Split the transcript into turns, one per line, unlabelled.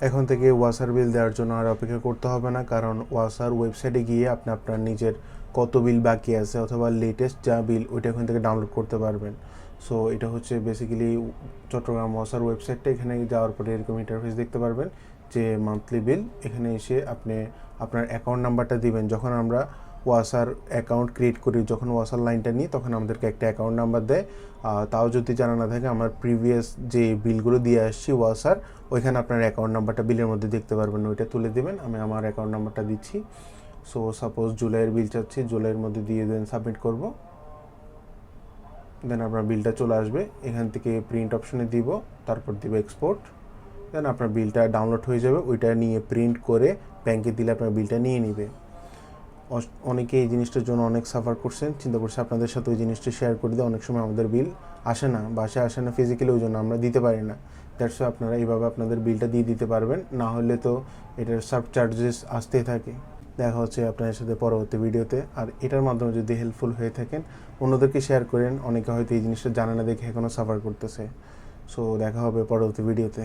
এখন থেকে ওয়াসার বিল দেওয়ার জন্য আর অপেক্ষা করতে হবে না, কারণ ওয়াসার ওয়েবসাইটে গিয়ে আপনি আপনার নিজের কত বিল বাকি আছে অথবা লেটেস্ট যা বিল ওইটা এখান থেকে ডাউনলোড করতে পারবেন। সো এটা হচ্ছে বেসিক্যালি চট্টগ্রাম ওয়াসার ওয়েবসাইটটা। এখানে যাওয়ার পরে এরকম ইন্টারফেস দেখতে পারবেন যে মান্থলি বিল। এখানে এসে আপনি আপনার অ্যাকাউন্ট নাম্বারটা দিবেন। যখন আমরা ওয়াসার অ্যাকাউন্ট ক্রিয়েট করি, যখন ওয়াসার লাইনটা নিই, তখন আমাদেরকে একটা অ্যাকাউন্ট নাম্বার দেয়। তাও যদি জানা না থাকে, আমার প্রিভিয়াস যে বিলগুলো দিয়ে আসছি ওয়াসার, ওইখানে আপনার অ্যাকাউন্ট নাম্বারটা বিলের মধ্যে দেখতে পারবেন, ওইটা তুলে দেবেন। আমি আমার অ্যাকাউন্ট নাম্বারটা দিচ্ছি। সো সাপোজ জুলাইয়ের বিল চাচ্ছি, জুলাইয়ের মধ্যে দিয়ে দেন, সাবমিট করব। দেন আপনার বিলটা চলে আসবে। এখান থেকে প্রিন্ট অপশনে দিব, তারপর দিব এক্সপোর্ট। দেন আপনার বিলটা ডাউনলোড হয়ে যাবে। ওইটা নিয়ে প্রিন্ট করে ব্যাংকে দিলে আপনার বিলটা নিয়ে নেবে। অনেকে এই জিনিসটার জন্য অনেক সাফার করছেন, চিন্তা করছে আপনাদের সাথে ওই জিনিসটা শেয়ার করে দিয়ে। অনেক সময় আমাদের বিল আসে না, বাসায় আসে না ফিজিক্যালি, ওই জন্য আমরা দিতে পারি না। দ্যাটস ওয়াই আপনারা এইভাবে আপনাদের বিলটা দিয়ে দিতে পারবেন। না হলে তো এটার সাব চার্জেস আসতেই থাকে। দেখা হচ্ছে আপনাদের সাথে পরবর্তী ভিডিওতে। আর এটার মাধ্যমে যদি হেল্পফুল হয়ে থাকেন, অন্যদেরকে শেয়ার করেন। অনেকে হয়তো এই জিনিসটা জানে না দেখে এখনও সাফার করতেছে। সো দেখা হবে পরবর্তী ভিডিওতে।